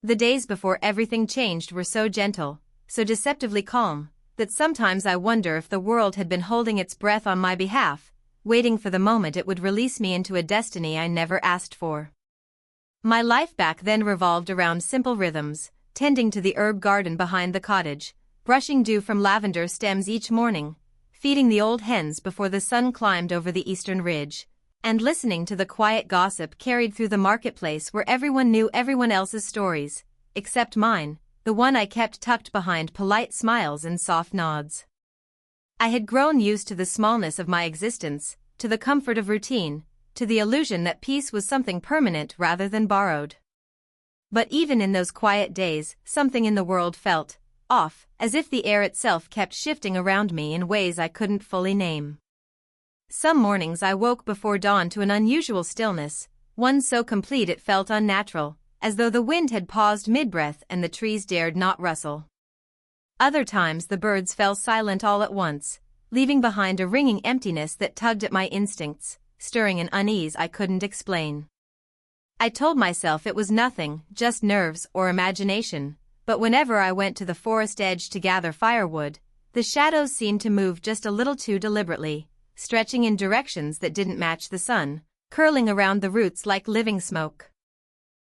The days before everything changed were so gentle, so deceptively calm, that sometimes I wonder if the world had been holding its breath on my behalf, waiting for the moment it would release me into a destiny I never asked for. My life back then revolved around simple rhythms, tending to the herb garden behind the cottage, brushing dew from lavender stems each morning, feeding the old hens before the sun climbed over the eastern ridge, and listening to the quiet gossip carried through the marketplace where everyone knew everyone else's stories, except mine, the one I kept tucked behind polite smiles and soft nods. I had grown used to the smallness of my existence, to the comfort of routine, to the illusion that peace was something permanent rather than borrowed. But even in those quiet days, something in the world felt off, as if the air itself kept shifting around me in ways I couldn't fully name. Some mornings I woke before dawn to an unusual stillness, one so complete it felt unnatural, as though the wind had paused mid-breath and the trees dared not rustle. Other times the birds fell silent all at once, leaving behind a ringing emptiness that tugged at my instincts, stirring an unease I couldn't explain. I told myself it was nothing, just nerves or imagination, but whenever I went to the forest edge to gather firewood, the shadows seemed to move just a little too deliberately, stretching in directions that didn't match the sun, curling around the roots like living smoke.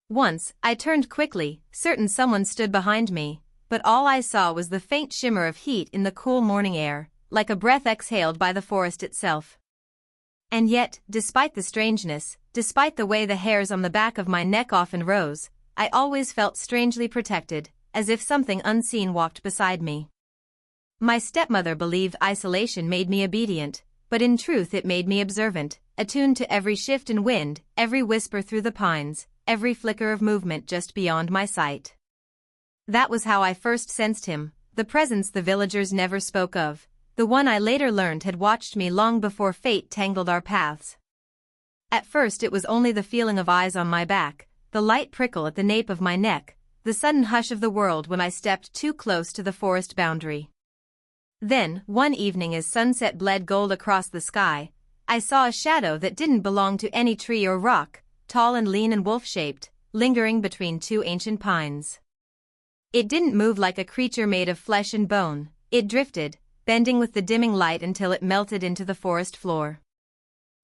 Once, I turned quickly, certain someone stood behind me, but all I saw was the faint shimmer of heat in the cool morning air, like a breath exhaled by the forest itself. And yet, despite the strangeness, despite the way the hairs on the back of my neck often rose, I always felt strangely protected, as if something unseen walked beside me. My stepmother believed isolation made me obedient, but in truth it made me observant, attuned to every shift in wind, every whisper through the pines, every flicker of movement just beyond my sight. That was how I first sensed him, the presence the villagers never spoke of, the one I later learned had watched me long before fate tangled our paths. At first it was only the feeling of eyes on my back, the light prickle at the nape of my neck, the sudden hush of the world when I stepped too close to the forest boundary. Then, one evening as sunset bled gold across the sky, I saw a shadow that didn't belong to any tree or rock, tall and lean and wolf-shaped, lingering between two ancient pines. It didn't move like a creature made of flesh and bone, it drifted, bending with the dimming light until it melted into the forest floor.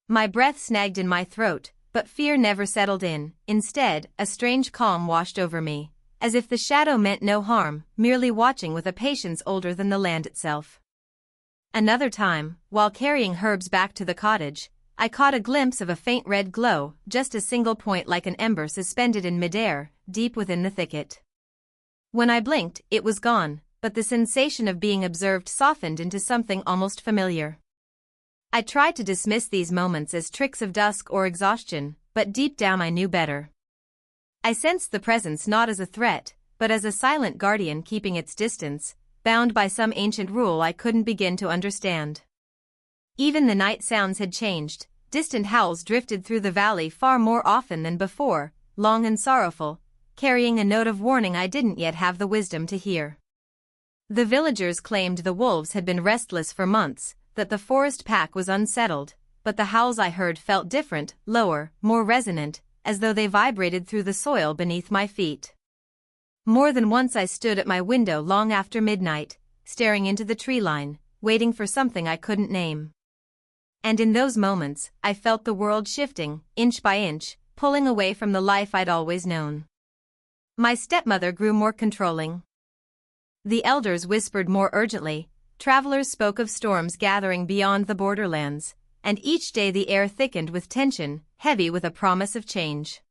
My breath snagged in my throat, but fear never settled in. Instead, a strange calm washed over me, as if the shadow meant no harm, merely watching with a patience older than the land itself. Another time, while carrying herbs back to the cottage, I caught a glimpse of a faint red glow, just a single point like an ember suspended in midair, deep within the thicket. When I blinked, it was gone, but the sensation of being observed softened into something almost familiar. I tried to dismiss these moments as tricks of dusk or exhaustion, but deep down I knew better. I sensed the presence not as a threat, but as a silent guardian keeping its distance, bound by some ancient rule I couldn't begin to understand. Even the night sounds had changed, distant howls drifted through the valley far more often than before, long and sorrowful, carrying a note of warning I didn't yet have the wisdom to hear. The villagers claimed the wolves had been restless for months, that the forest pack was unsettled, but the howls I heard felt different, lower, more resonant, as though they vibrated through the soil beneath my feet. More than once I stood at my window long after midnight, staring into the tree line, waiting for something I couldn't name. And in those moments, I felt the world shifting, inch by inch, pulling away from the life I'd always known. My stepmother grew more controlling. The elders whispered more urgently, travelers spoke of storms gathering beyond the borderlands, and each day the air thickened with tension, heavy with a promise of change.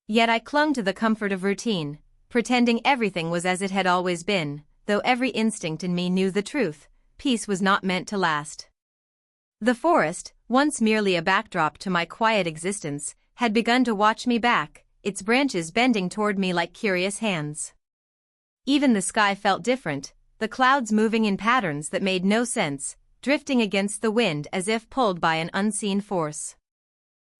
Yet I clung to the comfort of routine, pretending everything was as it had always been, though every instinct in me knew the truth, peace was not meant to last. The forest, once merely a backdrop to my quiet existence, had begun to watch me back, its branches bending toward me like curious hands. Even the sky felt different, the clouds moving in patterns that made no sense, drifting against the wind as if pulled by an unseen force.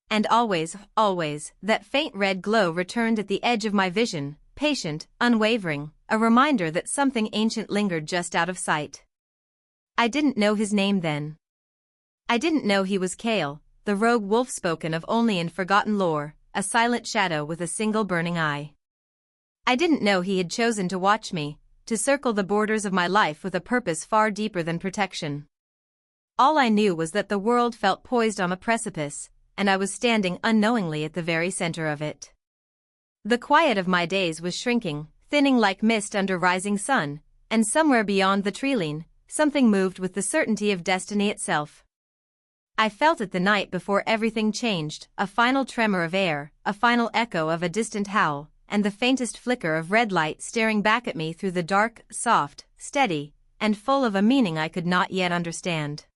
And always, that faint red glow returned at the edge of my vision, patient, unwavering, a reminder that something ancient lingered just out of sight. I didn't know his name then. I didn't know he was Kale, the rogue wolf spoken of only in forgotten lore, a silent shadow with a single burning eye. I didn't know he had chosen to watch me, to circle the borders of my life with a purpose far deeper than protection. All I knew was that the world felt poised on a precipice, and I was standing unknowingly at the very center of it. The quiet of my days was shrinking, thinning like mist under rising sun, and somewhere beyond the treeline, something moved with the certainty of destiny itself. I felt it the night before everything changed, a final tremor of air, a final echo of a distant howl, and the faintest flicker of red light staring back at me through the dark, soft, steady, and full of a meaning I could not yet understand.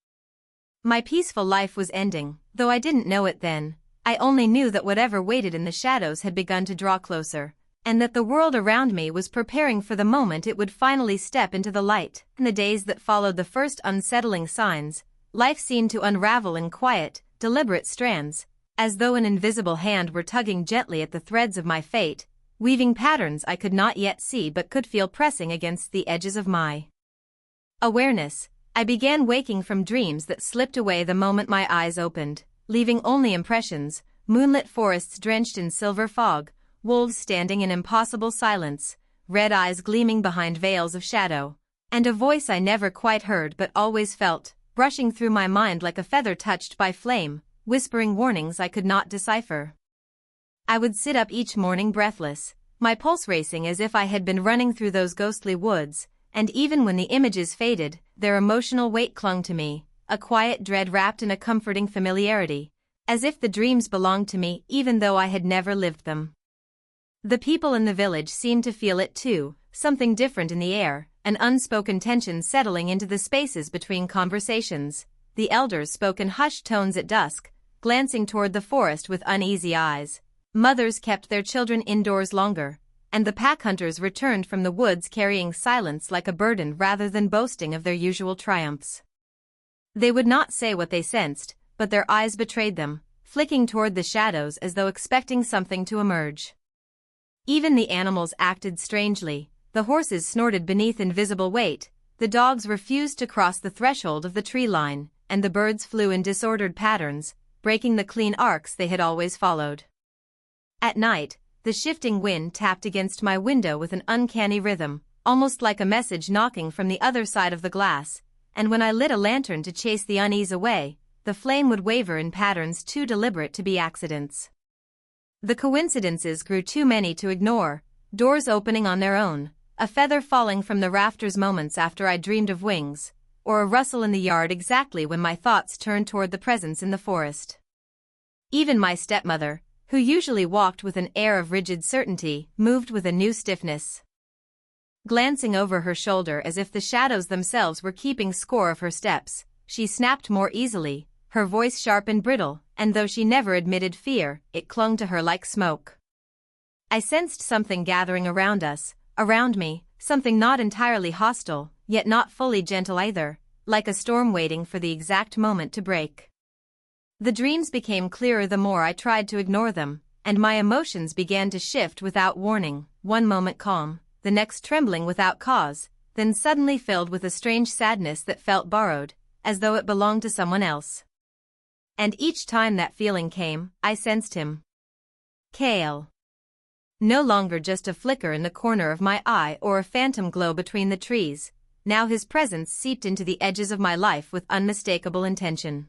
My peaceful life was ending, though I didn't know it then. I only knew that whatever waited in the shadows had begun to draw closer, and that the world around me was preparing for the moment it would finally step into the light. In the days that followed the first unsettling signs, life seemed to unravel in quiet, deliberate strands, as though an invisible hand were tugging gently at the threads of my fate, weaving patterns I could not yet see but could feel pressing against the edges of my awareness. I began waking from dreams that slipped away the moment my eyes opened, leaving only impressions: moonlit forests drenched in silver fog, wolves standing in impossible silence, red eyes gleaming behind veils of shadow, and a voice I never quite heard but always felt, brushing through my mind like a feather touched by flame, whispering warnings I could not decipher. I would sit up each morning breathless, my pulse racing as if I had been running through those ghostly woods, and even when the images faded, their emotional weight clung to me, a quiet dread wrapped in a comforting familiarity, as if the dreams belonged to me even though I had never lived them. The people in the village seemed to feel it too, something different in the air, an unspoken tension settling into the spaces between conversations. The elders spoke in hushed tones at dusk, glancing toward the forest with uneasy eyes. Mothers kept their children indoors longer, and the pack hunters returned from the woods carrying silence like a burden rather than boasting of their usual triumphs. They would not say what they sensed, but their eyes betrayed them, flicking toward the shadows as though expecting something to emerge. Even the animals acted strangely. The horses snorted beneath invisible weight, the dogs refused to cross the threshold of the tree line, and the birds flew in disordered patterns, breaking the clean arcs they had always followed. At night, the shifting wind tapped against my window with an uncanny rhythm, almost like a message knocking from the other side of the glass, and when I lit a lantern to chase the unease away, the flame would waver in patterns too deliberate to be accidents. The coincidences grew too many to ignore: doors opening on their own, a feather falling from the rafters moments after I dreamed of wings, or a rustle in the yard exactly when my thoughts turned toward the presence in the forest. Even my stepmother, who usually walked with an air of rigid certainty, moved with a new stiffness. Glancing over her shoulder as if the shadows themselves were keeping score of her steps, she snapped more easily, her voice sharp and brittle, and though she never admitted fear, it clung to her like smoke. I sensed something gathering around us, around me, something not entirely hostile, yet not fully gentle either, like a storm waiting for the exact moment to break. The dreams became clearer the more I tried to ignore them, and my emotions began to shift without warning, one moment calm, the next trembling without cause, then suddenly filled with a strange sadness that felt borrowed, as though it belonged to someone else. And each time that feeling came, I sensed him. Kale. No longer just a flicker in the corner of my eye or a phantom glow between the trees, now his presence seeped into the edges of my life with unmistakable intention.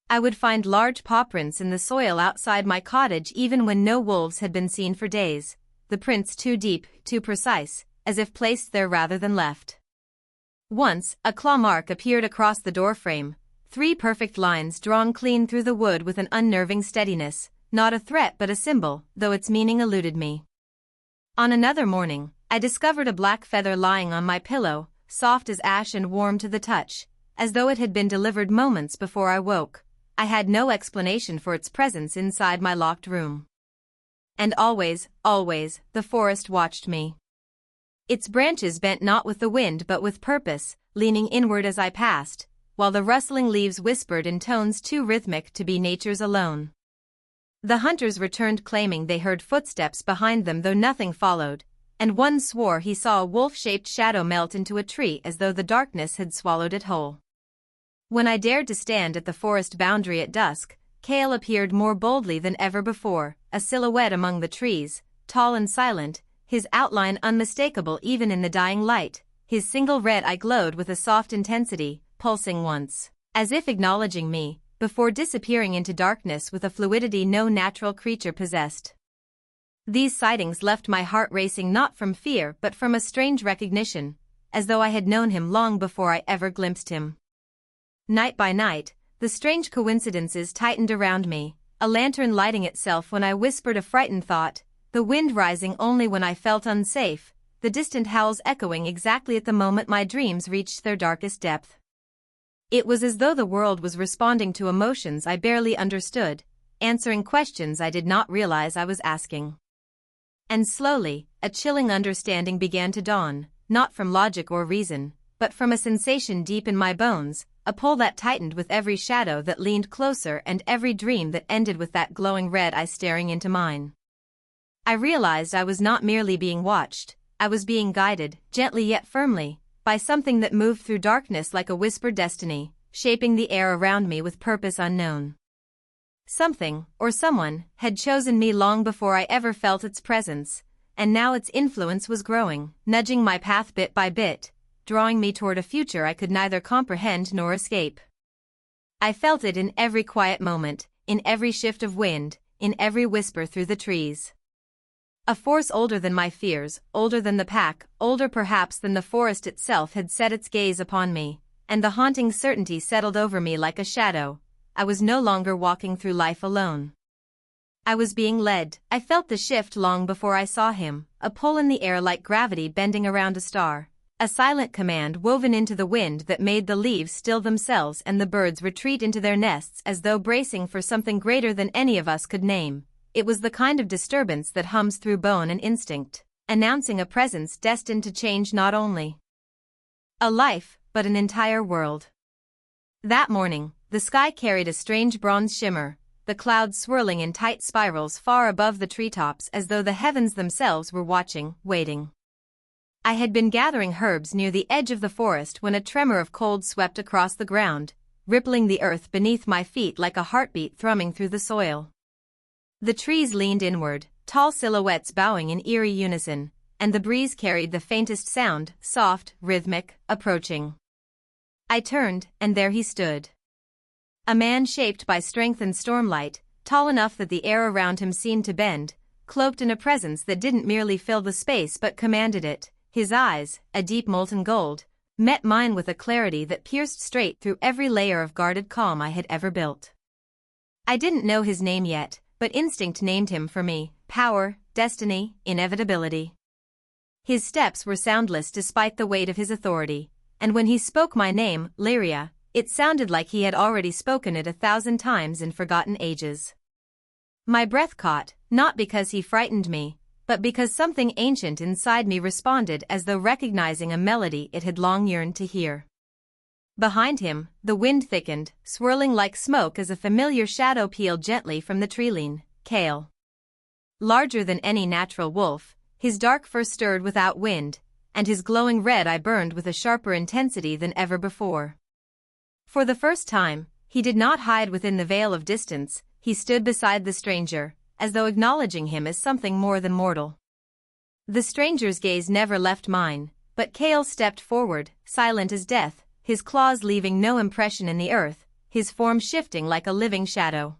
I would find large paw prints in the soil outside my cottage even when no wolves had been seen for days, the prints too deep, too precise, as if placed there rather than left. Once, a claw mark appeared across the doorframe, 3 perfect lines drawn clean through the wood with an unnerving steadiness, not a threat but a symbol, though its meaning eluded me. On another morning, I discovered a black feather lying on my pillow, soft as ash and warm to the touch, as though it had been delivered moments before I woke. I had no explanation for its presence inside my locked room. And always, the forest watched me. Its branches bent not with the wind but with purpose, leaning inward as I passed, while the rustling leaves whispered in tones too rhythmic to be nature's alone. The hunters returned claiming they heard footsteps behind them though nothing followed, and one swore he saw a wolf-shaped shadow melt into a tree as though the darkness had swallowed it whole. When I dared to stand at the forest boundary at dusk, Kale appeared more boldly than ever before, a silhouette among the trees, tall and silent, his outline unmistakable even in the dying light. His single red eye glowed with a soft intensity, pulsing once, as if acknowledging me, before disappearing into darkness with a fluidity no natural creature possessed. These sightings left my heart racing not from fear but from a strange recognition, as though I had known him long before I ever glimpsed him. Night by night, the strange coincidences tightened around me, a lantern lighting itself when I whispered a frightened thought, the wind rising only when I felt unsafe, the distant howls echoing exactly at the moment my dreams reached their darkest depth. It was as though the world was responding to emotions I barely understood, answering questions I did not realize I was asking. And slowly, a chilling understanding began to dawn, not from logic or reason, but from a sensation deep in my bones, a pull that tightened with every shadow that leaned closer and every dream that ended with that glowing red eye staring into mine. I realized I was not merely being watched, I was being guided, gently yet firmly, by something that moved through darkness like a whispered destiny, shaping the air around me with purpose unknown. Something, or someone, had chosen me long before I ever felt its presence, and now its influence was growing, nudging my path bit by bit, drawing me toward a future I could neither comprehend nor escape. I felt it in every quiet moment, in every shift of wind, in every whisper through the trees. A force older than my fears, older than the pack, older perhaps than the forest itself had set its gaze upon me, and the haunting certainty settled over me like a shadow. I was no longer walking through life alone. I was being led. I felt the shift long before I saw him, a pull in the air like gravity bending around a star, a silent command woven into the wind that made the leaves still themselves and the birds retreat into their nests as though bracing for something greater than any of us could name. It was the kind of disturbance that hums through bone and instinct, announcing a presence destined to change not only a life, but an entire world. That morning, the sky carried a strange bronze shimmer, the clouds swirling in tight spirals far above the treetops as though the heavens themselves were watching, waiting. I had been gathering herbs near the edge of the forest when a tremor of cold swept across the ground, rippling the earth beneath my feet like a heartbeat thrumming through the soil. The trees leaned inward, tall silhouettes bowing in eerie unison, and the breeze carried the faintest sound, soft, rhythmic, approaching. I turned, and there he stood. A man shaped by strength and stormlight, tall enough that the air around him seemed to bend, cloaked in a presence that didn't merely fill the space but commanded it. His eyes, a deep molten gold, met mine with a clarity that pierced straight through every layer of guarded calm I had ever built. I didn't know his name yet, but instinct named him for me: power, destiny, inevitability. His steps were soundless despite the weight of his authority, and when he spoke my name, Lyria, it sounded like he had already spoken it 1,000 times in forgotten ages. My breath caught, not because he frightened me, but because something ancient inside me responded as though recognizing a melody it had long yearned to hear. Behind him, the wind thickened, swirling like smoke as a familiar shadow peeled gently from the treeline. Kale. Larger than any natural wolf, his dark fur stirred without wind, and his glowing red eye burned with a sharper intensity than ever before. For the first time, he did not hide within the veil of distance, he stood beside the stranger, as though acknowledging him as something more than mortal. The stranger's gaze never left mine, but Kale stepped forward, silent as death, his claws leaving no impression in the earth, his form shifting like a living shadow.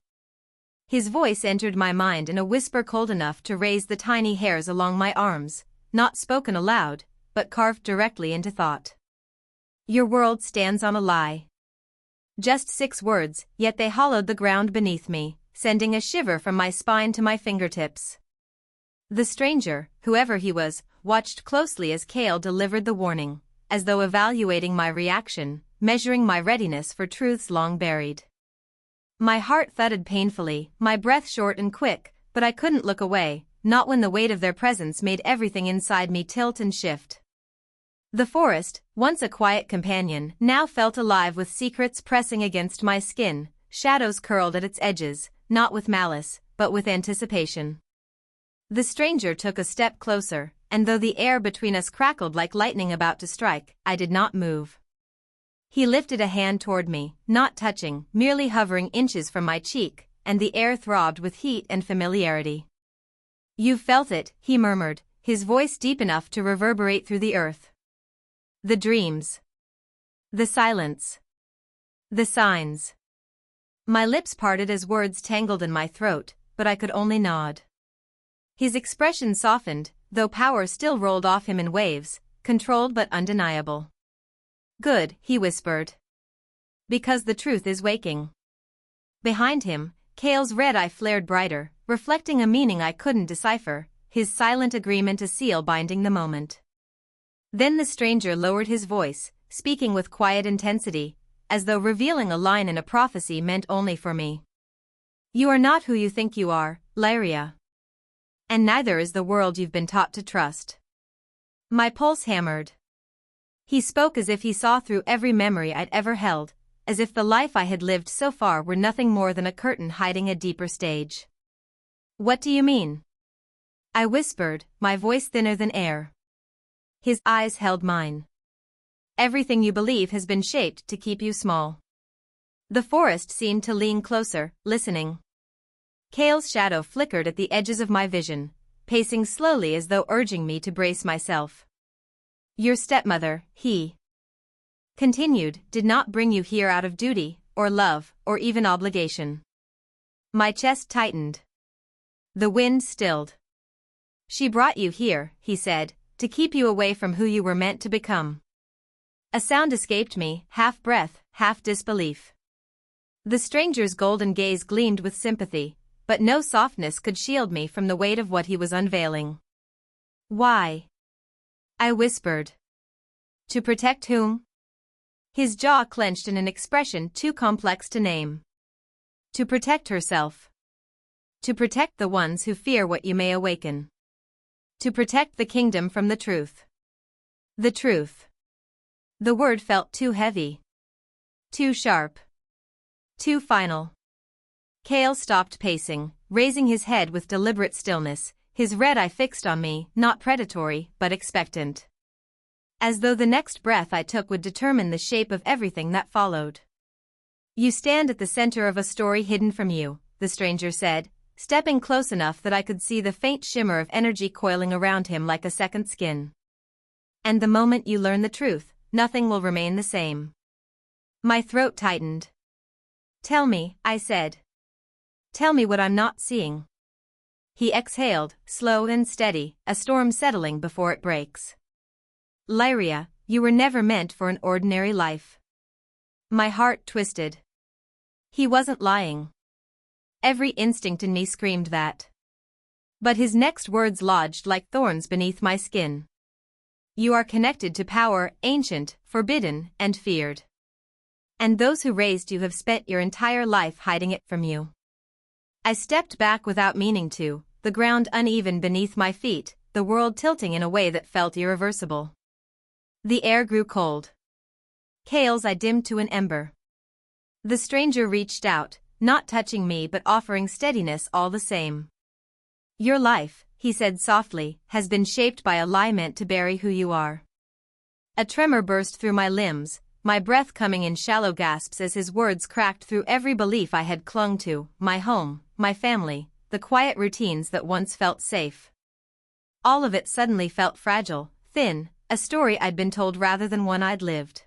His voice entered my mind in a whisper cold enough to raise the tiny hairs along my arms, not spoken aloud, but carved directly into thought. Your world stands on a lie. Just 6 words, yet they hollowed the ground beneath me, sending a shiver from my spine to my fingertips. The stranger, whoever he was, watched closely as Kale delivered the warning, as though evaluating my reaction, measuring my readiness for truths long buried. My heart thudded painfully, my breath short and quick, but I couldn't look away, not when the weight of their presence made everything inside me tilt and shift. The forest, once a quiet companion, now felt alive with secrets pressing against my skin, shadows curled at its edges, not with malice, but with anticipation. The stranger took a step closer, and though the air between us crackled like lightning about to strike, I did not move. He lifted a hand toward me, not touching, merely hovering inches from my cheek, and the air throbbed with heat and familiarity. "You felt it," he murmured, his voice deep enough to reverberate through the earth. The dreams. The silence. The signs. My lips parted as words tangled in my throat, but I could only nod. His expression softened, though power still rolled off him in waves, controlled but undeniable. Good, he whispered. Because the truth is waking. Behind him, Cale's red eye flared brighter, reflecting a meaning I couldn't decipher, his silent agreement a seal binding the moment. Then the stranger lowered his voice, speaking with quiet intensity, as though revealing a line in a prophecy meant only for me. You are not who you think you are, Lyria. And neither is the world you've been taught to trust. My pulse hammered. He spoke as if he saw through every memory I'd ever held, as if the life I had lived so far were nothing more than a curtain hiding a deeper stage. What do you mean? I whispered, my voice thinner than air. His eyes held mine. Everything you believe has been shaped to keep you small. The forest seemed to lean closer, listening. Cale's shadow flickered at the edges of my vision, pacing slowly as though urging me to brace myself. Your stepmother, he continued, did not bring you here out of duty, or love, or even obligation. My chest tightened. The wind stilled. She brought you here, he said, to keep you away from who you were meant to become. A sound escaped me, half breath, half disbelief. The stranger's golden gaze gleamed with sympathy, but no softness could shield me from the weight of what he was unveiling. Why? I whispered. To protect whom? His jaw clenched in an expression too complex to name. To protect herself. To protect the ones who fear what you may awaken. To protect the kingdom from the truth. The truth. The word felt too heavy. Too sharp. Too final. Cale stopped pacing, raising his head with deliberate stillness, his red eye fixed on me, not predatory, but expectant. As though the next breath I took would determine the shape of everything that followed. You stand at the center of a story hidden from you, the stranger said, stepping close enough that I could see the faint shimmer of energy coiling around him like a second skin. And the moment you learn the truth, nothing will remain the same. My throat tightened. Tell me, I said. Tell me what I'm not seeing. He exhaled, slow and steady, a storm settling before it breaks. Lyria, you were never meant for an ordinary life. My heart twisted. He wasn't lying. Every instinct in me screamed that. But his next words lodged like thorns beneath my skin. You are connected to power, ancient, forbidden, and feared. And those who raised you have spent your entire life hiding it from you. I stepped back without meaning to, the ground uneven beneath my feet, the world tilting in a way that felt irreversible. The air grew cold. Cale's eye dimmed to an ember. The stranger reached out, not touching me but offering steadiness all the same. Your life, he said softly, has been shaped by a lie meant to bury who you are. A tremor burst through my limbs, my breath coming in shallow gasps as his words cracked through every belief I had clung to, my home, my family, the quiet routines that once felt safe. All of it suddenly felt fragile, thin, a story I'd been told rather than one I'd lived.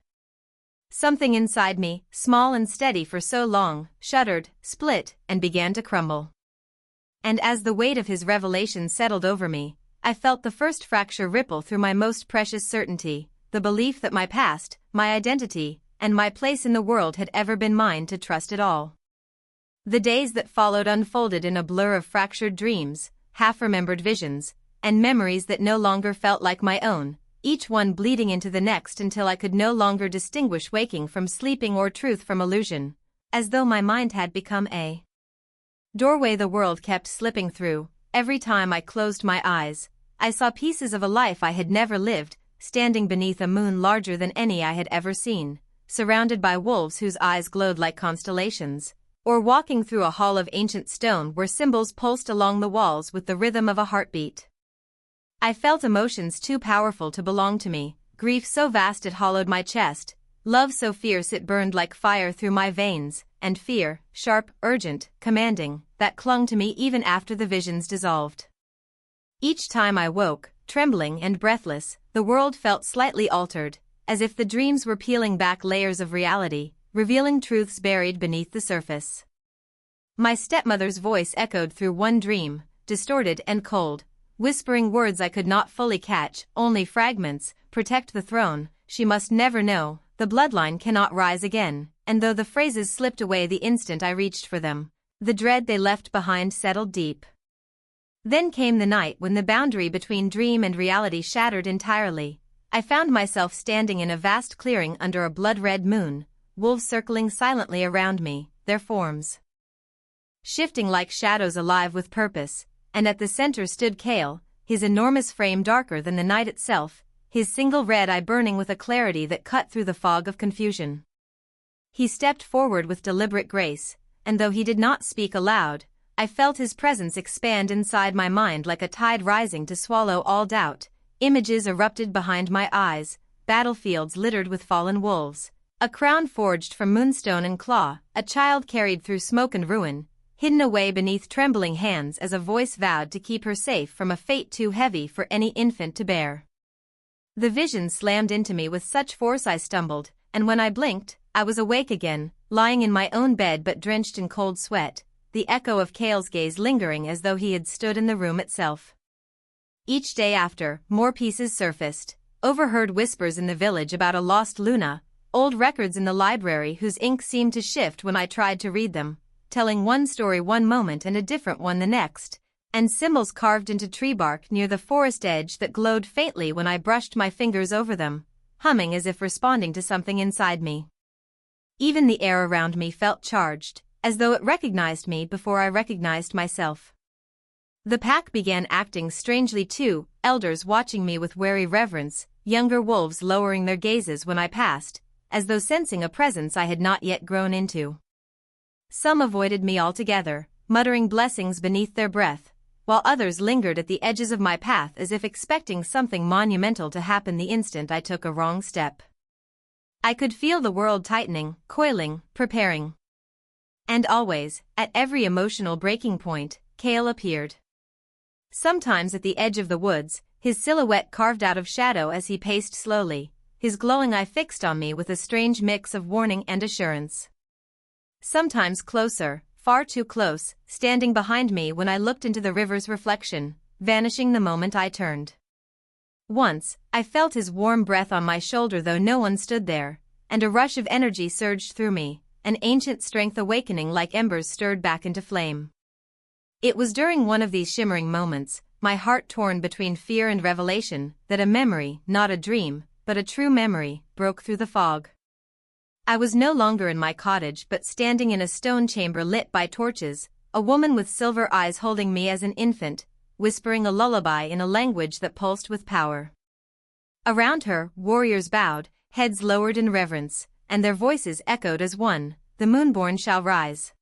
Something inside me, small and steady for so long, shuddered, split, and began to crumble. And as the weight of his revelation settled over me, I felt the first fracture ripple through my most precious certainty, the belief that my past, my identity, and my place in the world had ever been mine to trust at all. The days that followed unfolded in a blur of fractured dreams, half-remembered visions, and memories that no longer felt like my own, each one bleeding into the next until I could no longer distinguish waking from sleeping or truth from illusion, as though my mind had become a doorway the world kept slipping through. Every time I closed my eyes, I saw pieces of a life I had never lived, standing beneath a moon larger than any I had ever seen, surrounded by wolves whose eyes glowed like constellations, or walking through a hall of ancient stone where symbols pulsed along the walls with the rhythm of a heartbeat. I felt emotions too powerful to belong to me, grief so vast it hollowed my chest, love so fierce it burned like fire through my veins, and fear, sharp, urgent, commanding, that clung to me even after the visions dissolved. Each time I woke, trembling and breathless, the world felt slightly altered, as if the dreams were peeling back layers of reality, revealing truths buried beneath the surface. My stepmother's voice echoed through one dream, distorted and cold, whispering words I could not fully catch, only fragments: protect the throne, she must never know, the bloodline cannot rise again, and though the phrases slipped away the instant I reached for them, the dread they left behind settled deep. Then came the night when the boundary between dream and reality shattered entirely. I found myself standing in a vast clearing under a blood-red moon, wolves circling silently around me, their forms shifting like shadows alive with purpose, and at the center stood Kale, his enormous frame darker than the night itself, his single red eye burning with a clarity that cut through the fog of confusion. He stepped forward with deliberate grace, and though he did not speak aloud, I felt his presence expand inside my mind like a tide rising to swallow all doubt. Images erupted behind my eyes, battlefields littered with fallen wolves, a crown forged from moonstone and claw, a child carried through smoke and ruin, hidden away beneath trembling hands as a voice vowed to keep her safe from a fate too heavy for any infant to bear. The vision slammed into me with such force I stumbled, and when I blinked, I was awake again, lying in my own bed but drenched in cold sweat, the echo of Kale's gaze lingering as though he had stood in the room itself. Each day after, more pieces surfaced: overheard whispers in the village about a lost Luna, old records in the library whose ink seemed to shift when I tried to read them, telling one story one moment and a different one the next, and symbols carved into tree bark near the forest edge that glowed faintly when I brushed my fingers over them, humming as if responding to something inside me. Even the air around me felt charged, as though it recognized me before I recognized myself. The pack began acting strangely too, elders watching me with wary reverence, younger wolves lowering their gazes when I passed, as though sensing a presence I had not yet grown into. Some avoided me altogether, muttering blessings beneath their breath, while others lingered at the edges of my path as if expecting something monumental to happen the instant I took a wrong step. I could feel the world tightening, coiling, preparing. And always, at every emotional breaking point, Kale appeared. Sometimes at the edge of the woods, his silhouette carved out of shadow as he paced slowly, his glowing eye fixed on me with a strange mix of warning and assurance. Sometimes closer, far too close, standing behind me when I looked into the river's reflection, vanishing the moment I turned. Once, I felt his warm breath on my shoulder though no one stood there, and a rush of energy surged through me, an ancient strength awakening like embers stirred back into flame. It was during one of these shimmering moments, my heart torn between fear and revelation, that a memory, not a dream, but a true memory, broke through the fog. I was no longer in my cottage but standing in a stone chamber lit by torches, a woman with silver eyes holding me as an infant, whispering a lullaby in a language that pulsed with power. Around her, warriors bowed, heads lowered in reverence, and their voices echoed as one: "The moonborn shall rise."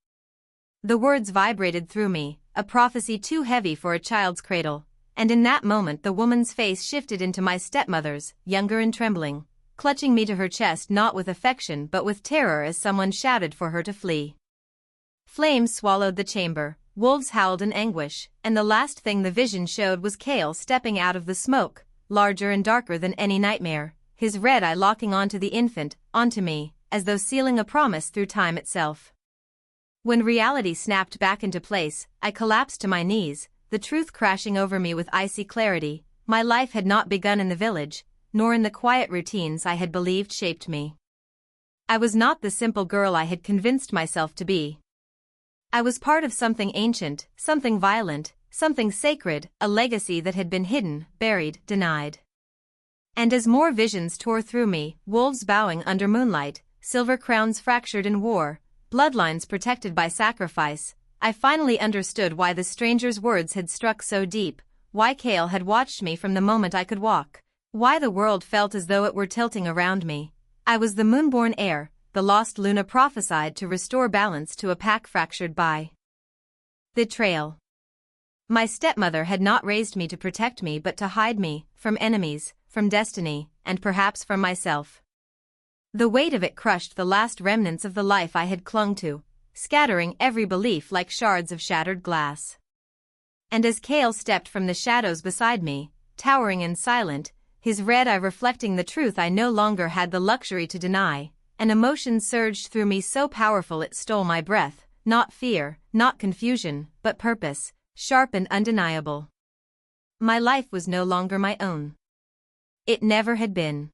The words vibrated through me, a prophecy too heavy for a child's cradle, and in that moment the woman's face shifted into my stepmother's, younger and trembling, clutching me to her chest not with affection but with terror as someone shouted for her to flee. Flames swallowed the chamber, wolves howled in anguish, and the last thing the vision showed was Kale stepping out of the smoke, larger and darker than any nightmare, his red eye locking onto the infant, onto me, as though sealing a promise through time itself. When reality snapped back into place, I collapsed to my knees, the truth crashing over me with icy clarity. My life had not begun in the village, nor in the quiet routines I had believed shaped me. I was not the simple girl I had convinced myself to be. I was part of something ancient, something violent, something sacred, a legacy that had been hidden, buried, denied. And as more visions tore through me, wolves bowing under moonlight, silver crowns fractured in war, bloodlines protected by sacrifice, I finally understood why the stranger's words had struck so deep, why Kale had watched me from the moment I could walk, why the world felt as though it were tilting around me. I was the moonborn heir, the lost Luna prophesied to restore balance to a pack fractured by betrayal. My stepmother had not raised me to protect me but to hide me, from enemies, from destiny, and perhaps from myself. The weight of it crushed the last remnants of the life I had clung to, scattering every belief like shards of shattered glass. And as Kale stepped from the shadows beside me, towering and silent, his red eye reflecting the truth I no longer had the luxury to deny. An emotion surged through me so powerful it stole my breath, not fear, not confusion, but purpose, sharp and undeniable. My life was no longer my own. It never had been.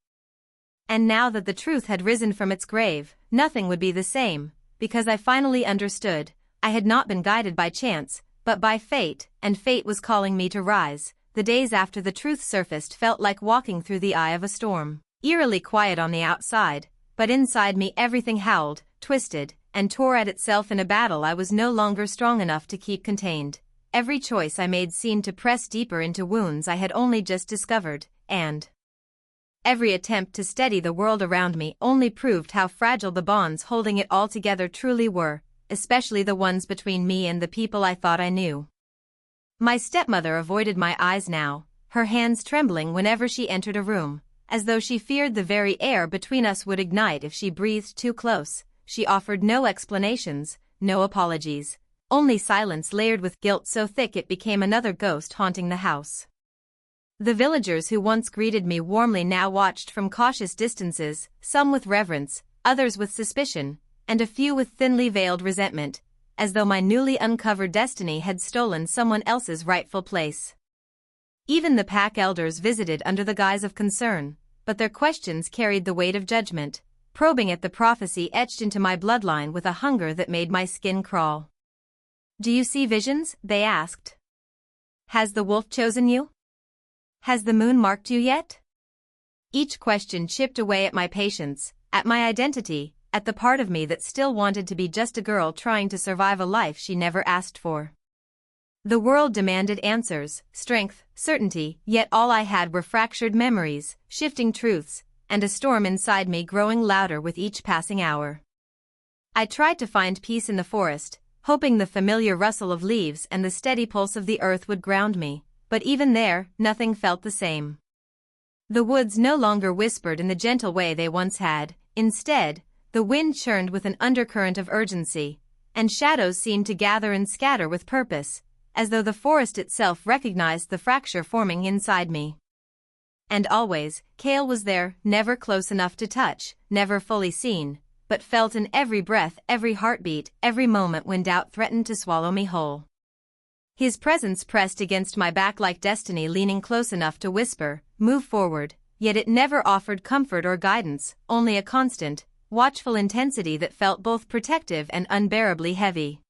And now that the truth had risen from its grave, nothing would be the same, because I finally understood. I had not been guided by chance, but by fate, and fate was calling me to rise. The days after the truth surfaced felt like walking through the eye of a storm, eerily quiet on the outside, but inside me everything howled, twisted, and tore at itself in a battle I was no longer strong enough to keep contained. Every choice I made seemed to press deeper into wounds I had only just discovered, and every attempt to steady the world around me only proved how fragile the bonds holding it all together truly were, especially the ones between me and the people I thought I knew. My stepmother avoided my eyes now, her hands trembling whenever she entered a room, as though she feared the very air between us would ignite if she breathed too close. She offered no explanations, no apologies, only silence layered with guilt so thick it became another ghost haunting the house. The villagers who once greeted me warmly now watched from cautious distances, some with reverence, others with suspicion, and a few with thinly veiled resentment, as though my newly uncovered destiny had stolen someone else's rightful place. Even the pack elders visited under the guise of concern, but their questions carried the weight of judgment, probing at the prophecy etched into my bloodline with a hunger that made my skin crawl. "Do you see visions?" they asked. "Has the wolf chosen you? Has the moon marked you yet?" Each question chipped away at my patience, at my identity, at the part of me that still wanted to be just a girl trying to survive a life she never asked for. The world demanded answers, strength, certainty, yet all I had were fractured memories, shifting truths, and a storm inside me growing louder with each passing hour. I tried to find peace in the forest, hoping the familiar rustle of leaves and the steady pulse of the earth would ground me, but even there, nothing felt the same. The woods no longer whispered in the gentle way they once had. Instead, the wind churned with an undercurrent of urgency, and shadows seemed to gather and scatter with purpose, as though the forest itself recognized the fracture forming inside me. And always, Kale was there, never close enough to touch, never fully seen, but felt in every breath, every heartbeat, every moment when doubt threatened to swallow me whole. His presence pressed against my back like destiny leaning close enough to whisper, "Move forward," yet it never offered comfort or guidance, only a constant, watchful intensity that felt both protective and unbearably heavy.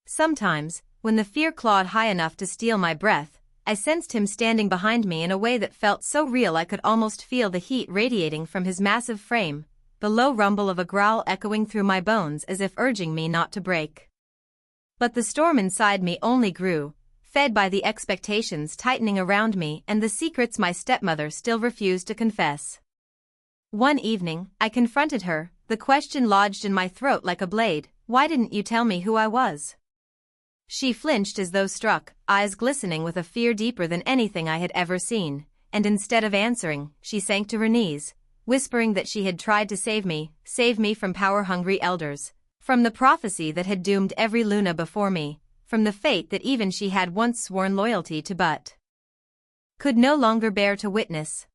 Sometimes, when the fear clawed high enough to steal my breath, I sensed him standing behind me in a way that felt so real I could almost feel the heat radiating from his massive frame, the low rumble of a growl echoing through my bones as if urging me not to break. But the storm inside me only grew, fed by the expectations tightening around me and the secrets my stepmother still refused to confess. One evening, I confronted her, the question lodged in my throat like a blade, "Why didn't you tell me who I was?" She flinched as though struck, eyes glistening with a fear deeper than anything I had ever seen, and instead of answering, she sank to her knees, whispering that she had tried to save me from power-hungry elders, from the prophecy that had doomed every Luna before me, from the fate that even she had once sworn loyalty to but could no longer bear to witness.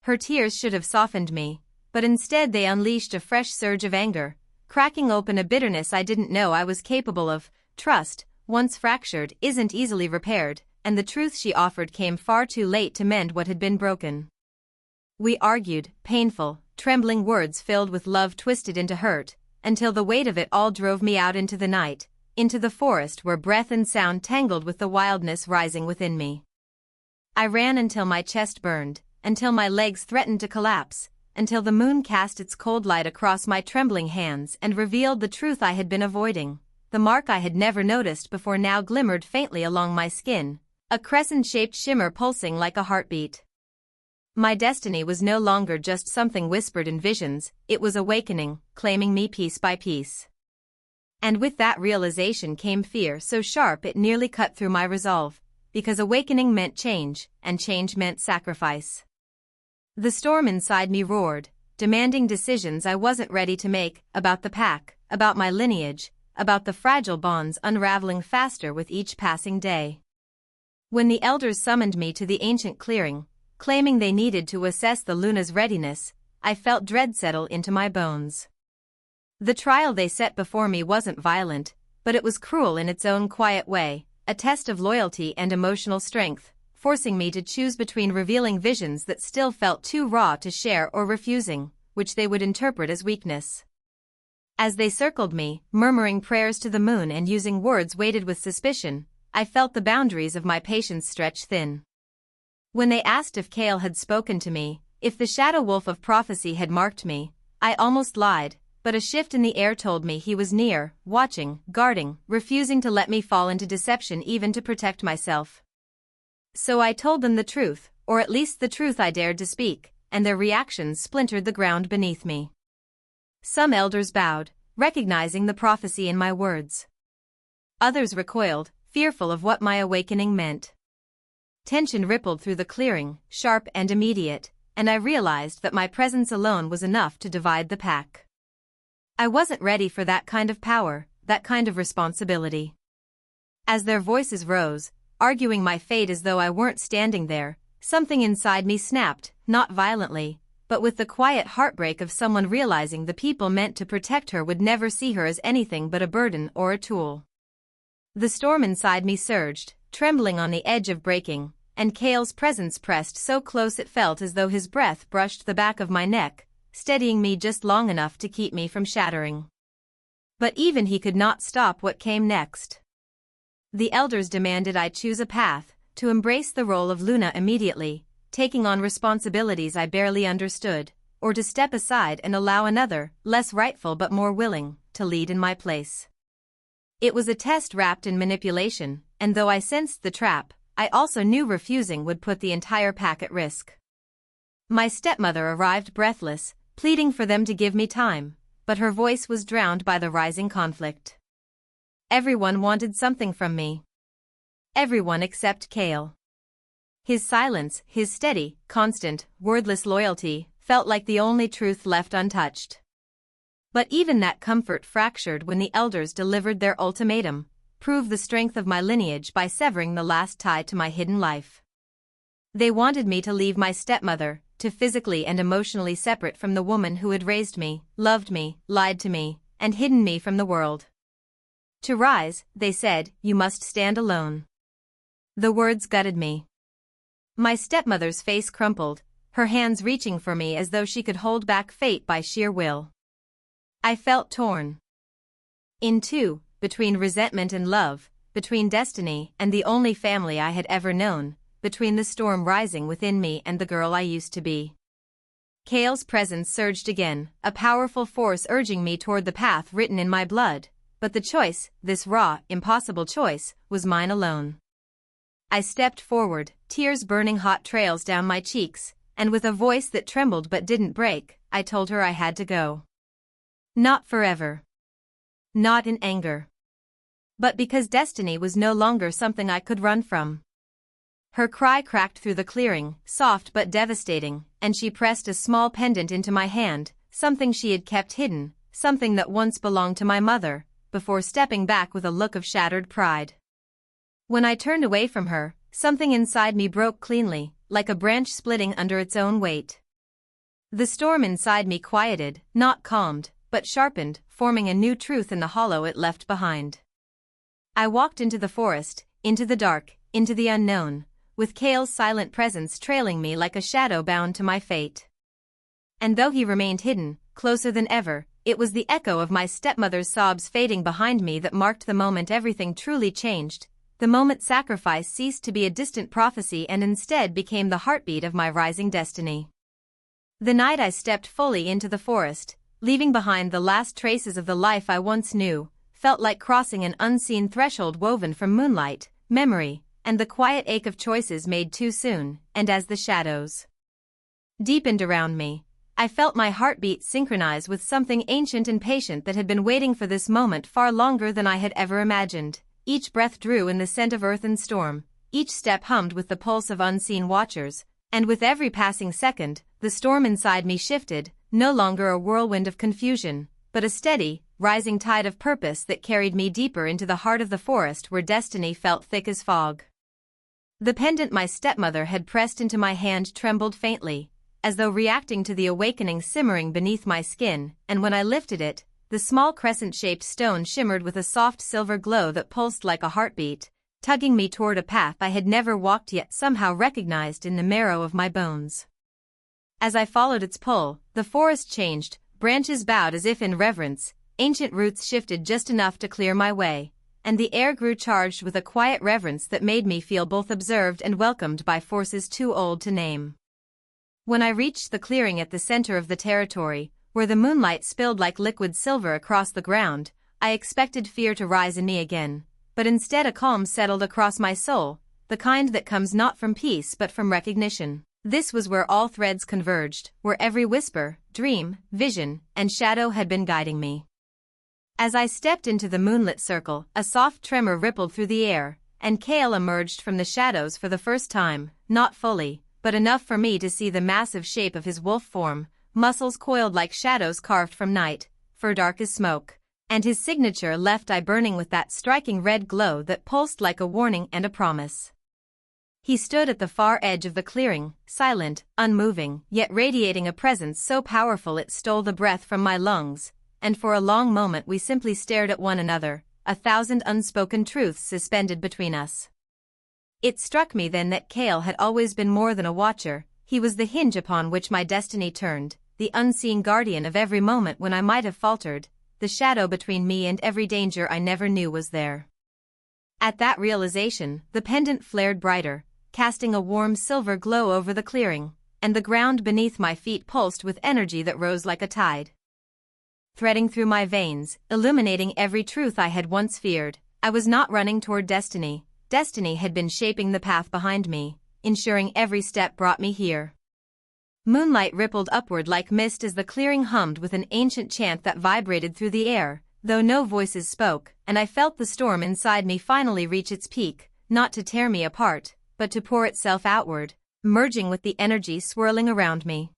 Her tears should have softened me, but instead they unleashed a fresh surge of anger, cracking open a bitterness I didn't know I was capable of. Trust, once fractured, isn't easily repaired, and the truth she offered came far too late to mend what had been broken. We argued, painful, trembling words filled with love twisted into hurt, until the weight of it all drove me out into the night, into the forest where breath and sound tangled with the wildness rising within me. I ran until my chest burned, until my legs threatened to collapse, until the moon cast its cold light across my trembling hands and revealed the truth I had been avoiding. The mark I had never noticed before now glimmered faintly along my skin, a crescent-shaped shimmer pulsing like a heartbeat. My destiny was no longer just something whispered in visions, it was awakening, claiming me piece by piece. And with that realization came fear so sharp it nearly cut through my resolve, because awakening meant change, and change meant sacrifice. The storm inside me roared, demanding decisions I wasn't ready to make, about the pack, about my lineage, about the fragile bonds unraveling faster with each passing day. When the elders summoned me to the ancient clearing, claiming they needed to assess the Luna's readiness, I felt dread settle into my bones. The trial they set before me wasn't violent, but it was cruel in its own quiet way, a test of loyalty and emotional strength, forcing me to choose between revealing visions that still felt too raw to share or refusing, which they would interpret as weakness. As they circled me, murmuring prayers to the moon and using words weighted with suspicion, I felt the boundaries of my patience stretch thin. When they asked if Kale had spoken to me, if the shadow wolf of prophecy had marked me, I almost lied, but a shift in the air told me he was near, watching, guarding, refusing to let me fall into deception even to protect myself. So I told them the truth, or at least the truth I dared to speak, and their reactions splintered the ground beneath me. Some elders bowed, recognizing the prophecy in my words. Others recoiled, fearful of what my awakening meant. Tension rippled through the clearing, sharp and immediate, and I realized that my presence alone was enough to divide the pack. I wasn't ready for that kind of power, that kind of responsibility. As their voices rose, arguing my fate as though I weren't standing there, something inside me snapped, not violently, but with the quiet heartbreak of someone realizing the people meant to protect her would never see her as anything but a burden or a tool. The storm inside me surged, trembling on the edge of breaking, and Kale's presence pressed so close it felt as though his breath brushed the back of my neck, steadying me just long enough to keep me from shattering. But even he could not stop what came next. The elders demanded I choose a path, to embrace the role of Luna immediately, taking on responsibilities I barely understood, or to step aside and allow another, less rightful but more willing, to lead in my place. It was a test wrapped in manipulation, and though I sensed the trap, I also knew refusing would put the entire pack at risk. My stepmother arrived breathless, pleading for them to give me time, but her voice was drowned by the rising conflict. Everyone wanted something from me. Everyone except Kale. His silence, his steady, constant, wordless loyalty, felt like the only truth left untouched. But even that comfort fractured when the elders delivered their ultimatum: prove the strength of my lineage by severing the last tie to my hidden life. They wanted me to leave my stepmother, to physically and emotionally separate from the woman who had raised me, loved me, lied to me, and hidden me from the world. To rise, they said, you must stand alone. The words gutted me. My stepmother's face crumpled, her hands reaching for me as though she could hold back fate by sheer will. I felt torn. In two, between resentment and love, between destiny and the only family I had ever known, between the storm rising within me and the girl I used to be. Kale's presence surged again, a powerful force urging me toward the path written in my blood, but the choice, this raw, impossible choice, was mine alone. I stepped forward, tears burning hot trails down my cheeks, and with a voice that trembled but didn't break, I told her I had to go. Not forever. Not in anger. But because destiny was no longer something I could run from. Her cry cracked through the clearing, soft but devastating, and she pressed a small pendant into my hand, something she had kept hidden, something that once belonged to my mother, before stepping back with a look of shattered pride. When I turned away from her, something inside me broke cleanly, like a branch splitting under its own weight. The storm inside me quieted, not calmed, but sharpened, forming a new truth in the hollow it left behind. I walked into the forest, into the dark, into the unknown, with Kale's silent presence trailing me like a shadow bound to my fate. And though he remained hidden, closer than ever, it was the echo of my stepmother's sobs fading behind me that marked the moment everything truly changed, the moment sacrifice ceased to be a distant prophecy and instead became the heartbeat of my rising destiny. The night I stepped fully into the forest, leaving behind the last traces of the life I once knew, felt like crossing an unseen threshold woven from moonlight, memory, and the quiet ache of choices made too soon, and as the shadows deepened around me, I felt my heartbeat synchronize with something ancient and patient that had been waiting for this moment far longer than I had ever imagined. Each breath drew in the scent of earth and storm, each step hummed with the pulse of unseen watchers, and with every passing second, the storm inside me shifted, no longer a whirlwind of confusion, but a steady, rising tide of purpose that carried me deeper into the heart of the forest where destiny felt thick as fog. The pendant my stepmother had pressed into my hand trembled faintly, as though reacting to the awakening simmering beneath my skin, and when I lifted it, the small crescent-shaped stone shimmered with a soft silver glow that pulsed like a heartbeat, tugging me toward a path I had never walked yet somehow recognized in the marrow of my bones. As I followed its pull, the forest changed, branches bowed as if in reverence, ancient roots shifted just enough to clear my way, and the air grew charged with a quiet reverence that made me feel both observed and welcomed by forces too old to name. When I reached the clearing at the center of the territory, where the moonlight spilled like liquid silver across the ground, I expected fear to rise in me again, but instead a calm settled across my soul, the kind that comes not from peace but from recognition. This was where all threads converged, where every whisper, dream, vision, and shadow had been guiding me. As I stepped into the moonlit circle, a soft tremor rippled through the air, and Kale emerged from the shadows for the first time, not fully, but enough for me to see the massive shape of his wolf form, muscles coiled like shadows carved from night, fur dark as smoke, and his signature left eye burning with that striking red glow that pulsed like a warning and a promise. He stood at the far edge of the clearing, silent, unmoving, yet radiating a presence so powerful it stole the breath from my lungs, and for a long moment we simply stared at one another, a thousand unspoken truths suspended between us. It struck me then that Kale had always been more than a watcher, he was the hinge upon which my destiny turned, the unseen guardian of every moment when I might have faltered, the shadow between me and every danger I never knew was there. At that realization, the pendant flared brighter, casting a warm silver glow over the clearing, and the ground beneath my feet pulsed with energy that rose like a tide. Threading through my veins, illuminating every truth I had once feared, I was not running toward destiny. Destiny had been shaping the path behind me, ensuring every step brought me here. Moonlight rippled upward like mist as the clearing hummed with an ancient chant that vibrated through the air, though no voices spoke, and I felt the storm inside me finally reach its peak, not to tear me apart, but to pour itself outward, merging with the energy swirling around me.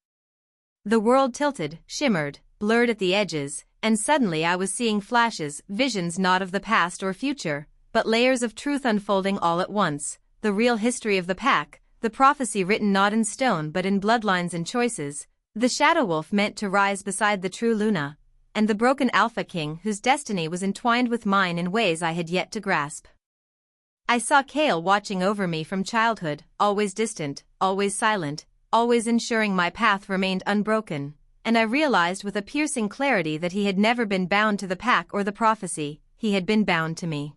The world tilted, shimmered, blurred at the edges, and suddenly I was seeing flashes, visions not of the past or future, but layers of truth unfolding all at once, the real history of the pack, the prophecy written not in stone but in bloodlines and choices, the shadow wolf meant to rise beside the true Luna, and the broken Alpha King whose destiny was entwined with mine in ways I had yet to grasp. I saw Kale watching over me from childhood, always distant, always silent, always ensuring my path remained unbroken, and I realized with a piercing clarity that he had never been bound to the pack or the prophecy, he had been bound to me.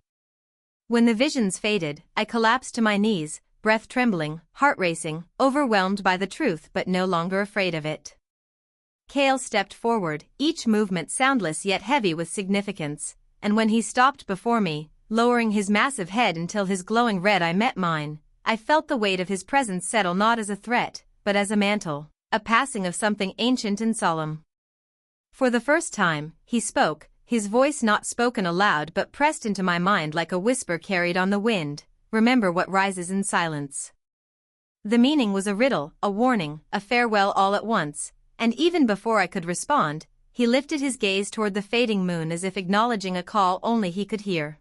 When the visions faded, I collapsed to my knees, breath trembling, heart racing, overwhelmed by the truth but no longer afraid of it. Kale stepped forward, each movement soundless yet heavy with significance, and when he stopped before me, lowering his massive head until his glowing red eye met mine, I felt the weight of his presence settle not as a threat, but as a mantle, a passing of something ancient and solemn. For the first time, he spoke, his voice not spoken aloud but pressed into my mind like a whisper carried on the wind, remember what rises in silence. The meaning was a riddle, a warning, a farewell all at once, and even before I could respond, he lifted his gaze toward the fading moon as if acknowledging a call only he could hear.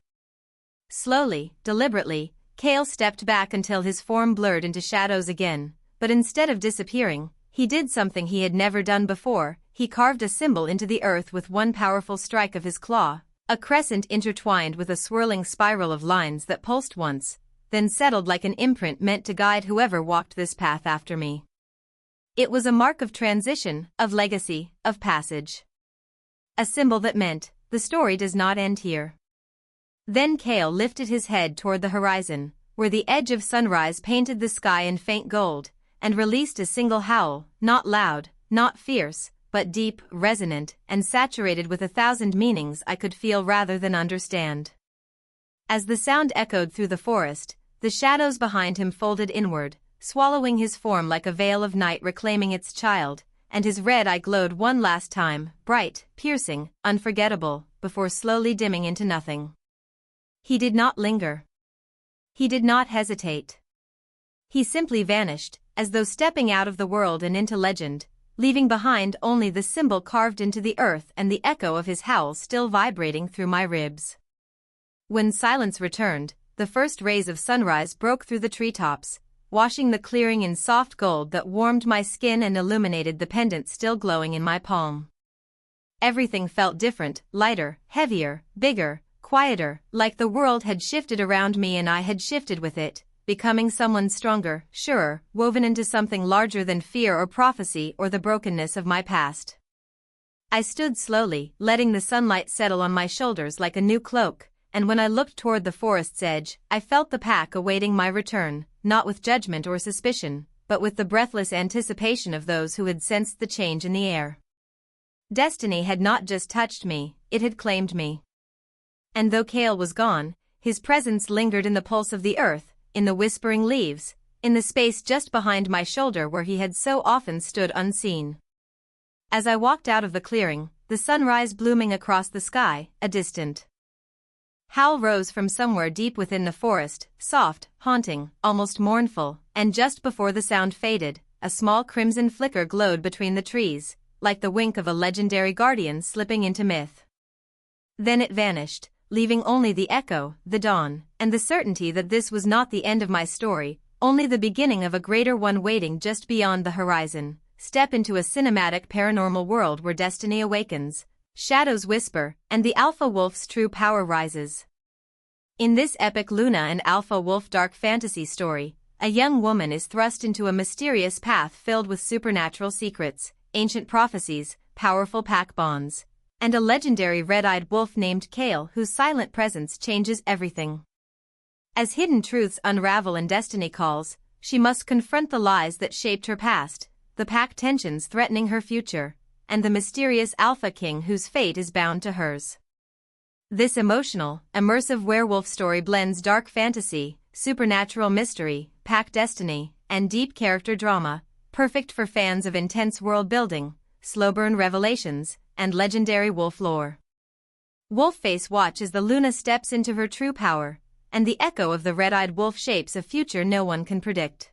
Slowly, deliberately, Kale stepped back until his form blurred into shadows again, but instead of disappearing, he did something he had never done before. He carved a symbol into the earth with one powerful strike of his claw, a crescent intertwined with a swirling spiral of lines that pulsed once, then settled like an imprint meant to guide whoever walked this path after me. It was a mark of transition, of legacy, of passage. A symbol that meant, the story does not end here. Then Kale lifted his head toward the horizon, where the edge of sunrise painted the sky in faint gold, and released a single howl, not loud, not fierce, but deep, resonant, and saturated with 1,000 meanings I could feel rather than understand. As the sound echoed through the forest, the shadows behind him folded inward, swallowing his form like a veil of night reclaiming its child, and his red eye glowed one last time, bright, piercing, unforgettable, before slowly dimming into nothing. He did not linger. He did not hesitate. He simply vanished, as though stepping out of the world and into legend, leaving behind only the symbol carved into the earth and the echo of his howl still vibrating through my ribs. When silence returned, the first rays of sunrise broke through the treetops, washing the clearing in soft gold that warmed my skin and illuminated the pendant still glowing in my palm. Everything felt different, lighter, heavier, bigger, quieter, like the world had shifted around me and I had shifted with it, becoming someone stronger, surer, woven into something larger than fear or prophecy or the brokenness of my past. I stood slowly, letting the sunlight settle on my shoulders like a new cloak, and when I looked toward the forest's edge, I felt the pack awaiting my return, not with judgment or suspicion, but with the breathless anticipation of those who had sensed the change in the air. Destiny had not just touched me, it had claimed me. And though Kale was gone, his presence lingered in the pulse of the earth, in the whispering leaves, in the space just behind my shoulder where he had so often stood unseen. As I walked out of the clearing, the sunrise blooming across the sky, a distant howl rose from somewhere deep within the forest, soft, haunting, almost mournful, and just before the sound faded, a small crimson flicker glowed between the trees, like the wink of a legendary guardian slipping into myth. Then it vanished, leaving only the echo, the dawn, and the certainty that this was not the end of my story, only the beginning of a greater one waiting just beyond the horizon. Step into a cinematic paranormal world where destiny awakens, shadows whisper, and the Alpha Wolf's true power rises. In this epic Luna and Alpha Wolf dark fantasy story, a young woman is thrust into a mysterious path filled with supernatural secrets, ancient prophecies, powerful pack bonds, and a legendary red-eyed wolf named Kale whose silent presence changes everything. As hidden truths unravel and destiny calls, she must confront the lies that shaped her past, the pack tensions threatening her future, and the mysterious Alpha King whose fate is bound to hers. This emotional, immersive werewolf story blends dark fantasy, supernatural mystery, pack destiny, and deep character drama, perfect for fans of intense world-building, slow-burn revelations, and legendary wolf lore. Wolfface watch as the Luna steps into her true power, and the echo of the red-eyed wolf shapes a future no one can predict.